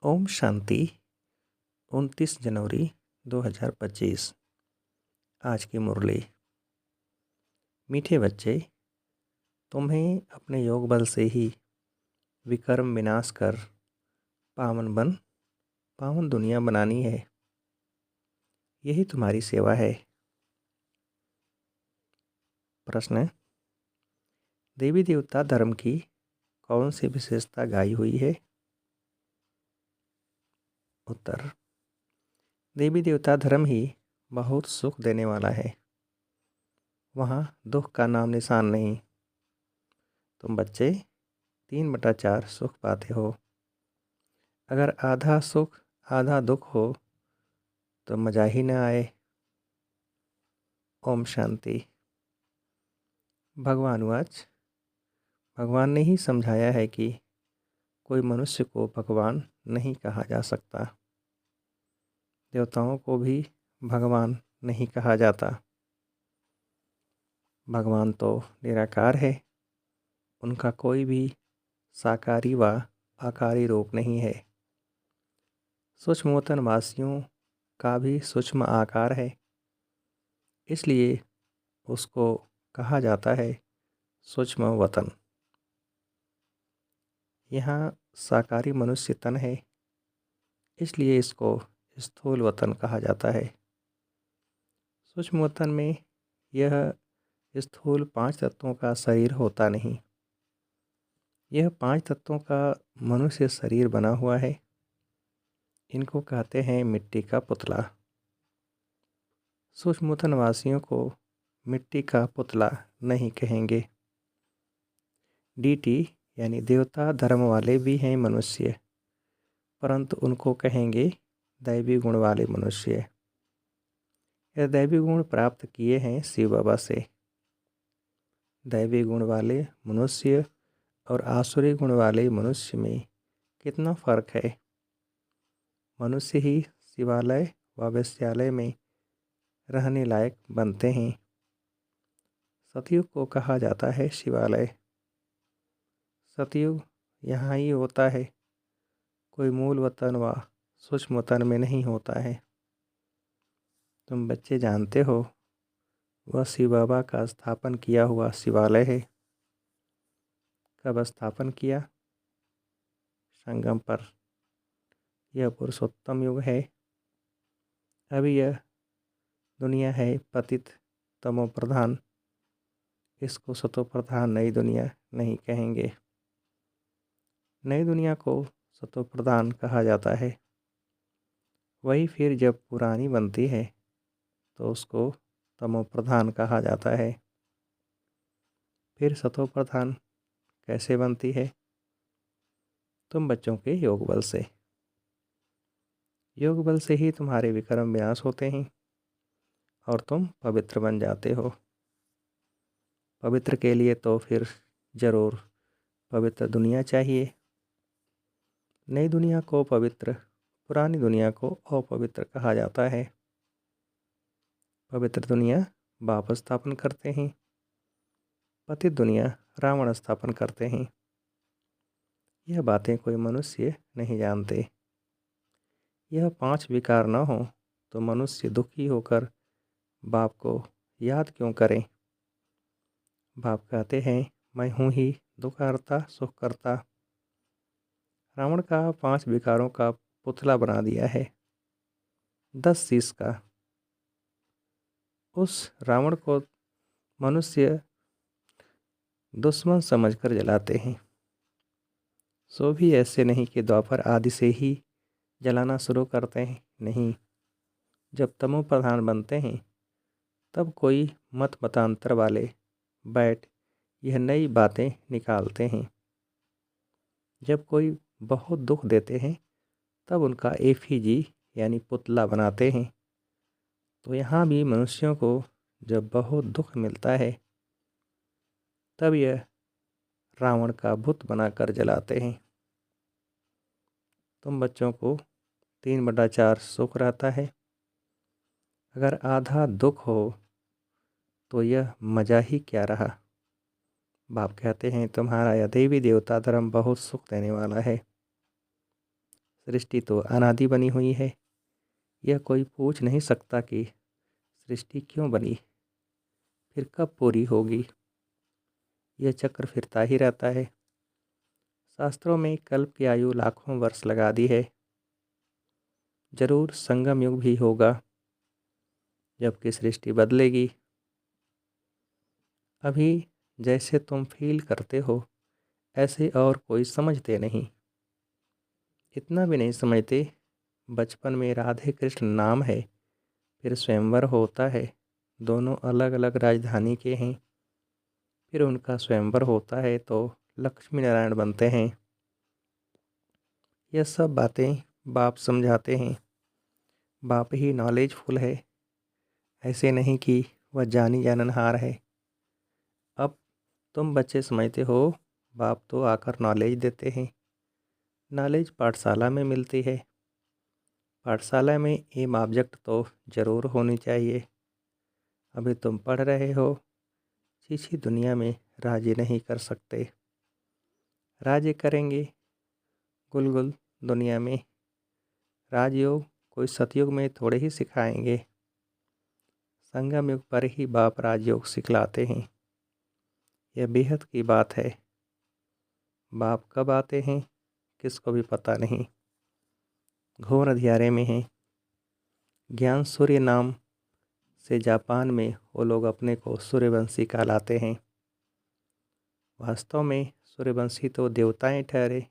ओम शांति। 29 जनवरी 2025। आज की मुरली। मीठे बच्चे, तुम्हें अपने योग बल से ही विकर्म विनाश कर पावन दुनिया बनानी है। यही तुम्हारी सेवा है। प्रश्न: देवी देवता धर्म की कौन सी विशेषता गाई हुई है? उत्तर: देवी देवता धर्म ही बहुत सुख देने वाला है। वहाँ दुख का नाम निशान नहीं। तुम बच्चे 3/4 सुख पाते हो। अगर आधा सुख आधा दुख हो तो मज़ा ही न आए। ओम शांति। भगवानुवाच। भगवान ने ही समझाया है कि कोई मनुष्य को भगवान नहीं कहा जा सकता। देवताओं को भी भगवान नहीं कहा जाता। भगवान तो निराकार है। उनका कोई भी साकारी व आकारी रूप नहीं है। सूक्ष्मवतन वासियों का भी सूक्ष्म आकार है, इसलिए उसको कहा जाता है सूक्ष्म वतन। यहाँ साकारी मनुष्य तन है, इसलिए इसको स्थूल वतन कहा जाता है। सूक्ष्म वतन में यह स्थूल 5 तत्वों का शरीर होता नहीं। यह 5 तत्वों का मनुष्य शरीर बना हुआ है। इनको कहते हैं मिट्टी का पुतला। सूक्ष्म वतन वासियों को मिट्टी का पुतला नहीं कहेंगे। डीटी यानी देवता धर्म वाले भी हैं मनुष्य, परंतु उनको कहेंगे दैवी गुण वाले मनुष्य। यह दैवी गुण प्राप्त किए हैं शिव बाबा से। दैवी गुण वाले मनुष्य और आसुरी गुण वाले मनुष्य में कितना फर्क है। मनुष्य ही शिवालय व वेश्यालय में रहने लायक बनते हैं। सतयुग को कहा जाता है शिवालय। सतयुग यहाँ ही होता है, कोई मूल वतन व सूक्ष्म वतन में नहीं होता है। तुम बच्चे जानते हो वह शिव बाबा का स्थापन किया हुआ शिवालय है। कब स्थापन किया? संगम पर। यह पुरुषोत्तम युग है। अभी यह दुनिया है पतित तमो प्रधान। इसको सतो प्रधान नई दुनिया नहीं कहेंगे। नई दुनिया को सतो प्रधान कहा जाता है। वही फिर जब पुरानी बनती है तो उसको तमो प्रधान कहा जाता है। फिर सतो प्रधान कैसे बनती है? तुम बच्चों के योग बल से। योग बल से ही तुम्हारे विक्रम विनाश होते हैं और तुम पवित्र बन जाते हो। पवित्र के लिए तो फिर ज़रूर पवित्र दुनिया चाहिए। नई दुनिया को पवित्र, पुरानी दुनिया को अपवित्र कहा जाता है। पवित्र दुनिया बाप स्थापन करते हैं, पतित दुनिया रावण स्थापन करते हैं। यह बातें कोई मनुष्य नहीं जानते। यह 5 विकार न हो तो मनुष्य दुखी होकर बाप को याद क्यों करें? बाप कहते हैं मैं हूँ ही दुख हरता सुख करता। रावण का 5 विकारों का पुतला बना दिया है, 10 शीश का। उस रावण को मनुष्य दुश्मन समझकर जलाते हैं। सो भी ऐसे नहीं कि द्वापर आदि से ही जलाना शुरू करते हैं। नहीं, जब तमो प्रधान बनते हैं तब कोई मत मतांतर वाले बैठ यह नई बातें निकालते हैं। जब कोई बहुत दुख देते हैं तब उनका एफिजी यानी पुतला बनाते हैं। तो यहाँ भी मनुष्यों को जब बहुत दुख मिलता है तब यह रावण का बुत बनाकर जलाते हैं। तुम बच्चों को 3/4 सुख रहता है। अगर आधा दुख हो तो यह मज़ा ही क्या रहा। बाप कहते हैं तुम्हारा यह देवी देवता धर्म बहुत सुख देने वाला है। सृष्टि तो अनादि बनी हुई है। यह कोई पूछ नहीं सकता कि सृष्टि क्यों बनी, फिर कब पूरी होगी। यह चक्र फिरता ही रहता है। शास्त्रों में कल्प की आयु लाखों वर्ष लगा दी है। जरूर संगम युग भी होगा जबकि सृष्टि बदलेगी। अभी जैसे तुम फील करते हो ऐसे और कोई समझते नहीं। इतना भी नहीं समझते, बचपन में राधे कृष्ण नाम है, फिर स्वयंवर होता है, दोनों अलग अलग राजधानी के हैं। फिर उनका स्वयंवर होता है तो लक्ष्मी नारायण बनते हैं। यह सब बातें बाप समझाते हैं। बाप ही नॉलेजफुल है, ऐसे नहीं कि वह जानी जाननहार है। अब तुम बच्चे समझते हो बाप तो आकर नॉलेज देते हैं। नॉलेज पाठशाला में मिलती है। पाठशाला में एम ऑब्जेक्ट तो ज़रूर होनी चाहिए। अभी तुम पढ़ रहे हो, चीची दुनिया में राज्य नहीं कर सकते। राज्य करेंगे गुलगुल दुनिया में। राजयोग कोई सतयुग में थोड़े ही सिखाएंगे। संगम युग पर ही बाप राजयोग सिखलाते हैं। यह बेहद की बात है। बाप कब आते हैं किसको भी पता नहीं। घोर अंधियारे में हैं। ज्ञान सूर्य नाम से जापान में वो लोग अपने को सूर्यवंशी कहलाते हैं। वास्तव में सूर्यवंशी तो देवताएं ठहरे।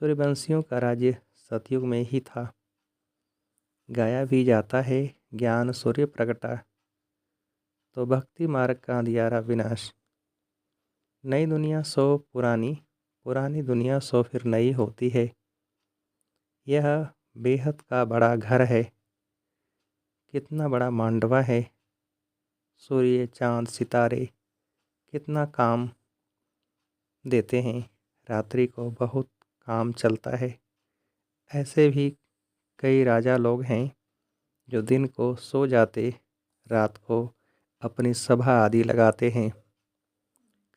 सूर्यवंशियों का राज्य सतयुग में ही था। गाया भी जाता है ज्ञान सूर्य प्रगटा, तो भक्ति मार्ग का अंधियारा विनाश। नई दुनिया सो पुरानी, पुरानी दुनिया सो फिर नई होती है। यह बेहद का बड़ा घर है। कितना बड़ा मांडवा है। सूर्य चांद सितारे कितना काम देते हैं। रात्रि को बहुत काम चलता है। ऐसे भी कई राजा लोग हैं जो दिन को सो जाते, रात को अपनी सभा आदि लगाते हैं,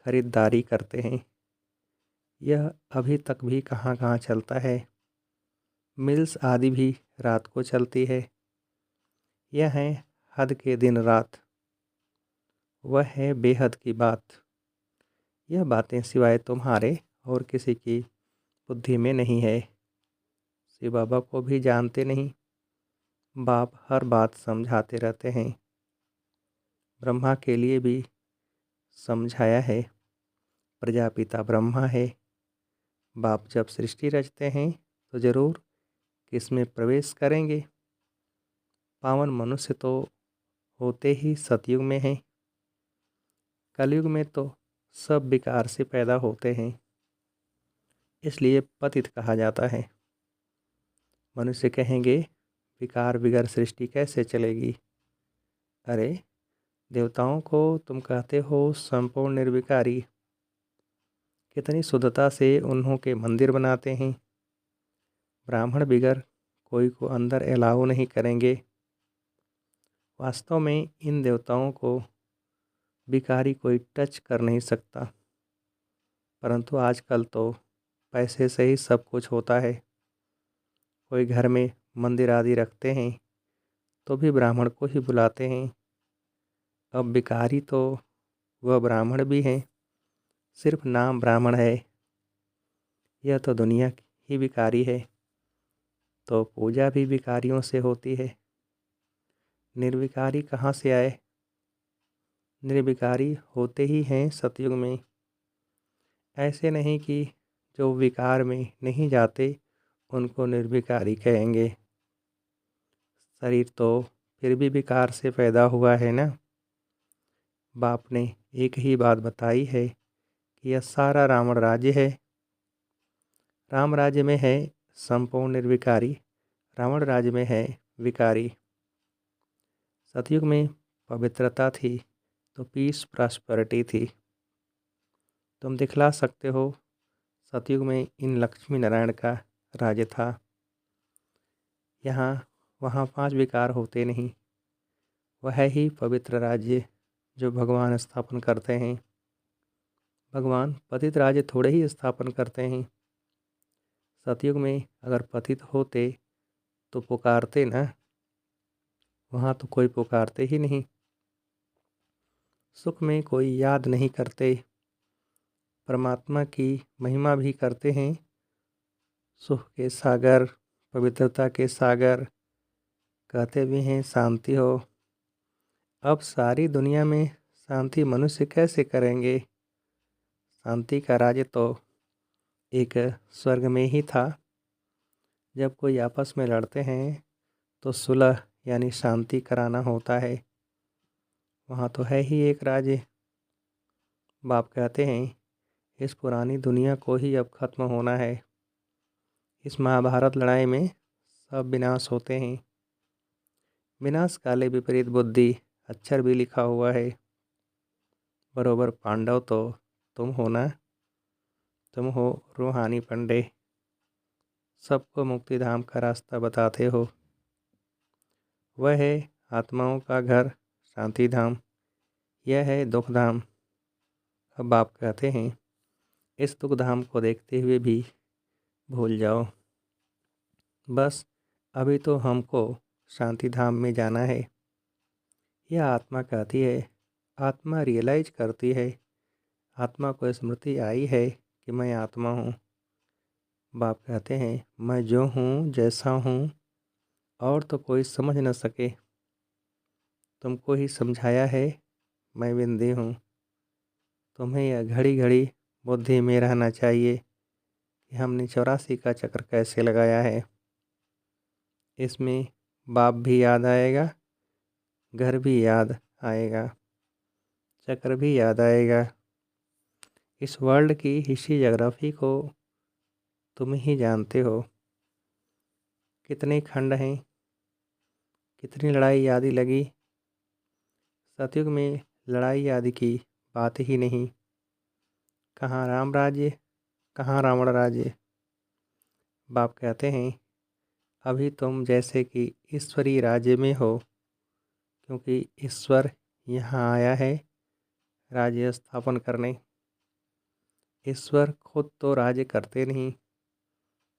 खरीदारी करते हैं। यह अभी तक भी कहाँ कहाँ चलता है। मिल्स आदि भी रात को चलती है। यह है हद के दिन रात। वह है बेहद की बात। यह बातें सिवाय तुम्हारे और किसी की बुद्धि में नहीं है। शिव बाबा को भी जानते नहीं। बाप हर बात समझाते रहते हैं। ब्रह्मा के लिए भी समझाया है। प्रजापिता ब्रह्मा है। बाप जब सृष्टि रचते हैं तो ज़रूर किसमें प्रवेश करेंगे। पावन मनुष्य तो होते ही सतयुग में हैं। कलयुग में तो सब विकार से पैदा होते हैं, इसलिए पतित कहा जाता है। मनुष्य कहेंगे विकार बिगर सृष्टि कैसे चलेगी। अरे देवताओं को तुम कहते हो संपूर्ण निर्विकारी। कितनी शुद्धता से उन्हों के मंदिर बनाते हैं। ब्राह्मण बिगर कोई को अंदर अलाउ नहीं करेंगे। वास्तव में इन देवताओं को भिखारी कोई टच कर नहीं सकता। परंतु आजकल तो पैसे से ही सब कुछ होता है। कोई घर में मंदिर आदि रखते हैं तो भी ब्राह्मण को ही बुलाते हैं। अब भिखारी तो वह ब्राह्मण भी हैं, सिर्फ नाम ब्राह्मण है। यह तो दुनिया ही भिखारी है, तो पूजा भी भिखारियों से होती है। निर्विकारी कहाँ से आए। निर्विकारी होते ही हैं सतयुग में। ऐसे नहीं कि जो विकार में नहीं जाते उनको निर्विकारी कहेंगे। शरीर तो फिर भी विकार से पैदा हुआ है ना। बाप ने एक ही बात बताई है कि यह सारा रावण राज्य है। राम राज्य में है संपूर्ण निर्विकारी, रावण राज्य में है विकारी। सतयुग में पवित्रता थी तो पीस प्रॉस्पेरिटी थी। तुम दिखला सकते हो सतयुग में इन लक्ष्मी नारायण का राज्य था। यहाँ वहाँ 5 विकार होते नहीं। वह ही पवित्र राज्य जो भगवान स्थापन करते हैं। भगवान पतित राज्य थोड़े ही स्थापन करते हैं। सतयुग में अगर पतित होते तो पुकारते ना, वहाँ तो कोई पुकारते ही नहीं। सुख में कोई याद नहीं करते, परमात्मा की महिमा भी करते हैं। सुख के सागर, पवित्रता के सागर, कहते भी हैं शांति हो। अब सारी दुनिया में शांति मनुष्य कैसे करेंगे? शांति का राज्य तो एक स्वर्ग में ही था। जब कोई आपस में लड़ते हैं तो सुलह यानी शांति कराना होता है। वहाँ तो है ही एक राज्य। बाप कहते हैं इस पुरानी दुनिया को ही अब खत्म होना है। इस महाभारत लड़ाई में सब विनाश होते हैं। विनाश काले विपरीत बुद्धि अक्षर भी लिखा हुआ है। बरोबर पांडव तो तुम हो ना, तुम हो रूहानी पंडे, सबको मुक्ति धाम का रास्ता बताते हो। वह है आत्माओं का घर शांति धाम, यह है दुख धाम। अब आप कहते हैं इस दुख धाम को देखते हुए भी भूल जाओ। बस अभी तो हमको शांति धाम में जाना है। यह आत्मा कहती है, आत्मा रियलाइज करती है, आत्मा को स्मृति आई है कि मैं आत्मा हूँ। बाप कहते हैं मैं जो हूँ जैसा हूँ और तो कोई समझ न सके। तुमको ही समझाया है मैं बिंदी हूँ। तुम्हें यह घड़ी घड़ी बुद्धि में रहना चाहिए कि हमने 84 का चक्र कैसे लगाया है। इसमें बाप भी याद आएगा, घर भी याद आएगा, चक्र भी याद आएगा। इस वर्ल्ड की हिस्ट्री ज्योग्राफी को तुम ही जानते हो। कितने खंड हैं, कितनी लड़ाई आदि लगी। सतयुग में लड़ाई आदि की बात ही नहीं। कहाँ राम राज्य, कहाँ रावण राज्य। बाप कहते हैं अभी तुम जैसे कि ईश्वरी राज्य में हो, क्योंकि ईश्वर यहाँ आया है राज्य स्थापन करने। ईश्वर खुद तो राज्य करते नहीं,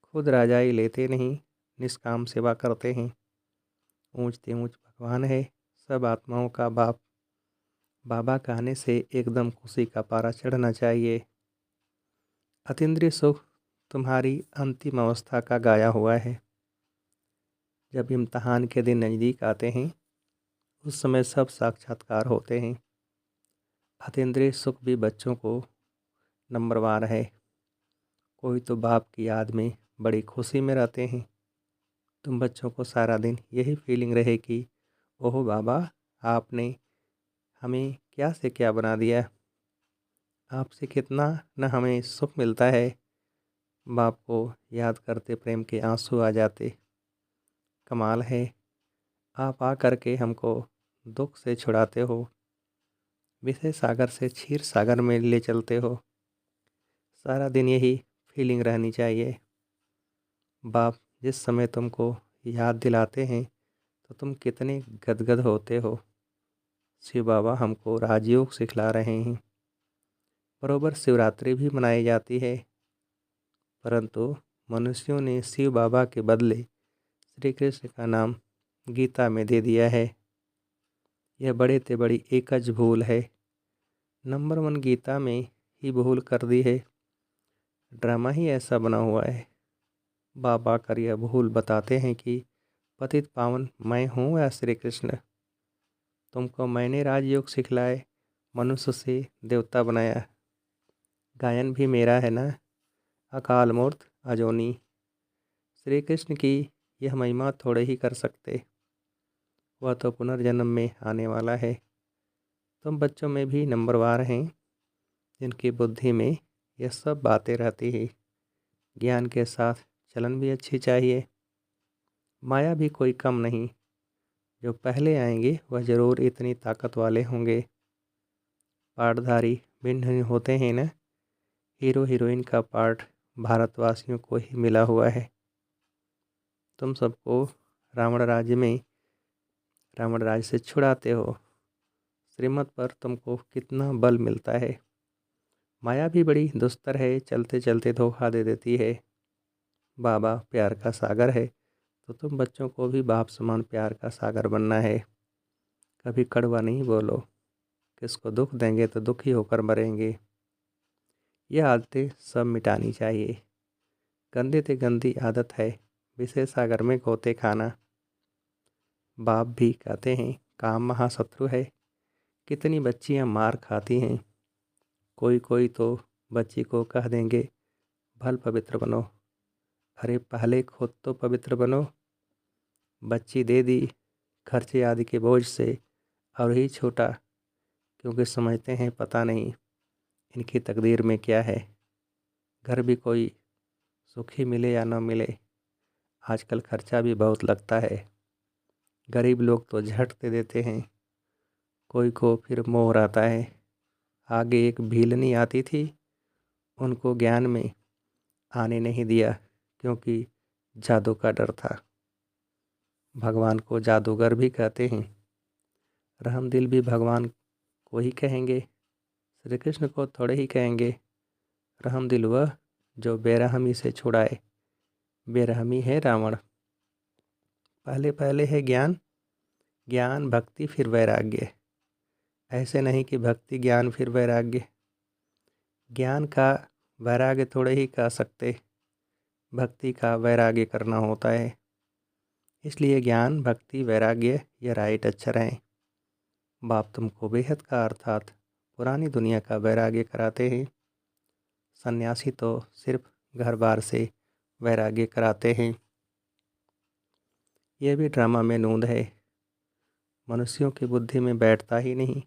खुद राजाई लेते नहीं, निष्काम सेवा करते हैं। ऊंचते ऊंच भगवान है, सब आत्माओं का बाप। बाबा कहने से एकदम खुशी का पारा चढ़ना चाहिए। अतीन्द्रिय सुख तुम्हारी अंतिम अवस्था का गाया हुआ है। जब इम्तहान के दिन नज़दीक आते हैं उस समय सब साक्षात्कार होते हैं। अतीन्द्रिय सुख भी बच्चों को नंबरवार है। कोई तो बाप की याद में बड़ी खुशी में रहते हैं। तुम बच्चों को सारा दिन यही फीलिंग रहे कि ओह बाबा, आपने हमें क्या से क्या बना दिया। आपसे कितना न हमें सुख मिलता है। बाप को याद करते प्रेम के आंसू आ जाते। कमाल है, आप आ करके हमको दुख से छुड़ाते हो, विषय सागर से क्षीर सागर में ले चलते हो। सारा दिन यही फीलिंग रहनी चाहिए। बाप जिस समय तुमको याद दिलाते हैं तो तुम कितने गदगद होते हो। शिव बाबा हमको राजयोग सिखला रहे हैं। बरोबर शिवरात्रि भी मनाई जाती है, परंतु मनुष्यों ने शिव बाबा के बदले श्री कृष्ण का नाम गीता में दे दिया है। यह बड़े ते बड़ी एकज भूल है। नंबर 1 गीता में ही भूल कर दी है। ड्रामा ही ऐसा बना हुआ है। बाबा कर यह भूल बताते हैं कि पतित पावन मैं हूँ या श्री कृष्ण। तुमको मैंने राजयोग सिखलाए, मनुष्य से देवता बनाया। गायन भी मेरा है ना, अकाल मूर्त अजोनी। श्री कृष्ण की यह महिमा थोड़े ही कर सकते, वह तो पुनर्जन्म में आने वाला है। तुम बच्चों में भी नंबरवार हैं जिनकी बुद्धि में यह सब बातें रहती हैं। ज्ञान के साथ चलन भी अच्छी चाहिए। माया भी कोई कम नहीं। जो पहले आएंगे वह ज़रूर इतनी ताकत वाले होंगे। पार्टधारी भिन्न भिन्न होते हैं ना। हीरो हीरोइन का पार्ट भारतवासियों को ही मिला हुआ है। तुम सबको रावण राज्य से छुड़ाते हो। श्रीमत पर तुमको कितना बल मिलता है। माया भी बड़ी दुस्तर है, चलते चलते धोखा दे देती है। बाबा प्यार का सागर है, तो तुम बच्चों को भी बाप समान प्यार का सागर बनना है। कभी कड़वा नहीं बोलो, किसको दुख देंगे तो दुखी होकर मरेंगे। ये आदतें सब मिटानी चाहिए। गंदी से गंदी आदत है विषय सागर में गोते खाना। बाप भी कहते हैं काम महाशत्रु है। कितनी बच्चियां मार खाती हैं। कोई कोई तो बच्ची को कह देंगे भल पवित्र बनो। अरे पहले खुद तो पवित्र बनो। बच्ची दे दी खर्चे आदि के बोझ से और ही छोटा, क्योंकि समझते हैं पता नहीं इनकी तकदीर में क्या है। घर भी कोई सुखी मिले या न मिले, आजकल खर्चा भी बहुत लगता है। गरीब लोग तो झट दे देते हैं, कोई को फिर मोह आता है। आगे एक भीलनी आती थी, उनको ज्ञान में आने नहीं दिया क्योंकि जादू का डर था। भगवान को जादूगर भी कहते हैं। रहमदिल भी भगवान को ही कहेंगे, श्री कृष्ण को थोड़े ही कहेंगे। रहमदिल वह जो बेरहमी से छुड़ाए, बेरहमी है रावण। पहले पहले है ज्ञान, ज्ञान भक्ति फिर वैराग्य। ऐसे नहीं कि भक्ति ज्ञान फिर वैराग्य। ज्ञान का वैराग्य थोड़े ही कह सकते, भक्ति का वैराग्य करना होता है। इसलिए ज्ञान भक्ति वैराग्य ये राइट अक्षर हैं। बाप तुमको बेहद का अर्थात पुरानी दुनिया का वैराग्य कराते हैं। सन्यासी तो सिर्फ घर बार से वैराग्य कराते हैं। यह भी ड्रामा में नूंद है, मनुष्यों की बुद्धि में बैठता ही नहीं।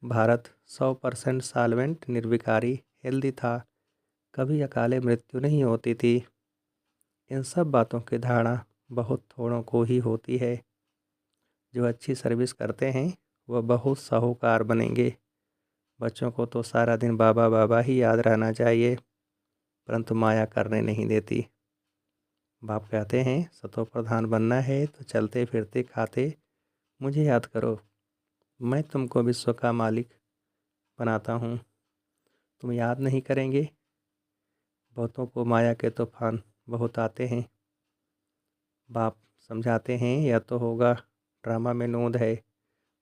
भारत 100% साल्वेंट निर्विकारी हेल्दी था, कभी अकाले मृत्यु नहीं होती थी। इन सब बातों की धारणा बहुत थोड़ों को ही होती है। जो अच्छी सर्विस करते हैं वह बहुत साहूकार बनेंगे। बच्चों को तो सारा दिन बाबा बाबा ही याद रहना चाहिए, परंतु माया करने नहीं देती। बाप कहते हैं सतो प्रधान बनना है तो चलते फिरते खाते मुझे याद करो। मैं तुमको विश्व का मालिक बनाता हूँ। तुम याद नहीं करेंगे। बहुतों को माया के तूफान बहुत आते हैं। बाप समझाते हैं यह तो होगा, ड्रामा में नोंद है।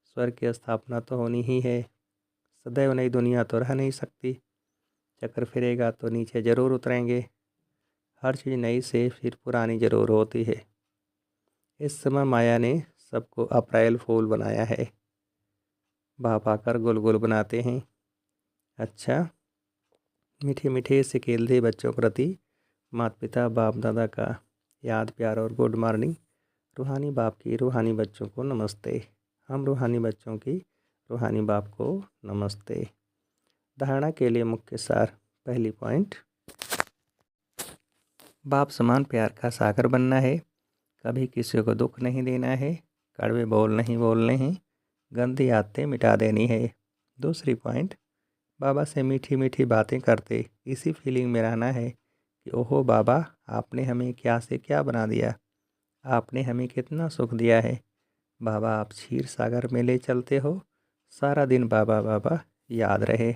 स्वर्ग की स्थापना तो होनी ही है। सदैव नई दुनिया तो रह नहीं सकती। चक्कर फिरेगा तो नीचे ज़रूर उतरेंगे। हर चीज़ नई से फिर पुरानी ज़रूर होती है। इस समय माया ने सबको अप्रैल फूल बनाया है। बाप आकर गुलगुल बनाते हैं। अच्छा, मीठे मीठे से खेलते बच्चों के प्रति माता पिता बाप दादा का याद प्यार और गुड मॉर्निंग। रूहानी बाप की रूहानी बच्चों को नमस्ते। हम रूहानी बच्चों की रूहानी बाप को नमस्ते। धारणा के लिए मुख्य सार। पहली पॉइंट, बाप समान प्यार का सागर बनना है। कभी किसी को दुख नहीं देना है। कड़वे बोल नहीं बोलने हैं। गंदी आदतें मिटा देनी है। दूसरी पॉइंट, बाबा से मीठी मीठी बातें करते इसी फीलिंग में रहना है कि ओहो बाबा, आपने हमें क्या से क्या बना दिया। आपने हमें कितना सुख दिया है। बाबा आप क्षीर सागर में ले चलते हो। सारा दिन बाबा बाबा याद रहे।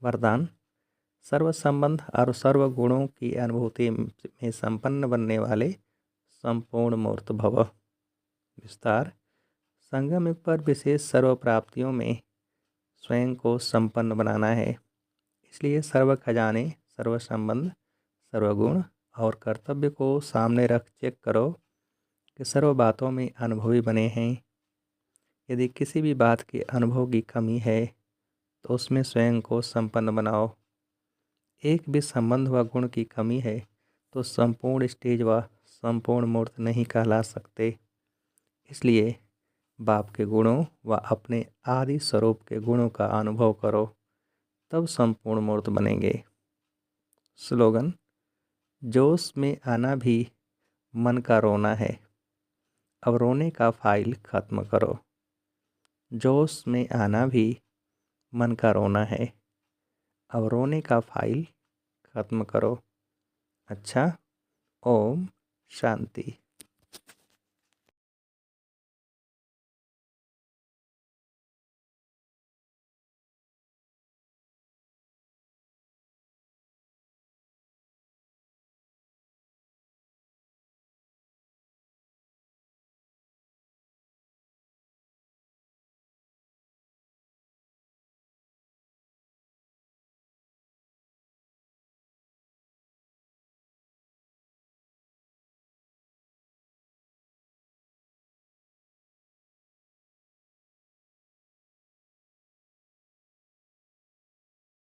वरदान, सर्व संबंध और सर्व गुणों की अनुभूति में संपन्न बनने वाले संपूर्ण मूर्त भव। विस्तार, संगम युग पर विशेष सर्व प्राप्तियों में स्वयं को संपन्न बनाना है। इसलिए सर्व खजाने, सर्व संबंध, सर्व गुण और कर्तव्य को सामने रख चेक करो कि सर्व बातों में अनुभवी बने हैं। यदि किसी भी बात के अनुभव की कमी है तो उसमें स्वयं को संपन्न बनाओ। एक भी संबंध व गुण की कमी है तो संपूर्ण स्टेज व संपूर्ण मूर्त नहीं कहला सकते। इसलिए बाप के गुणों व अपने आदि स्वरूप के गुणों का अनुभव करो, तब संपूर्ण मूर्त बनेंगे। स्लोगन, जोश में आना भी मन का रोना है, अब रोने का फाइल खत्म करो। जोश में आना भी मन का रोना है, अब रोने का फाइल खत्म करो। अच्छा, ओम शांति।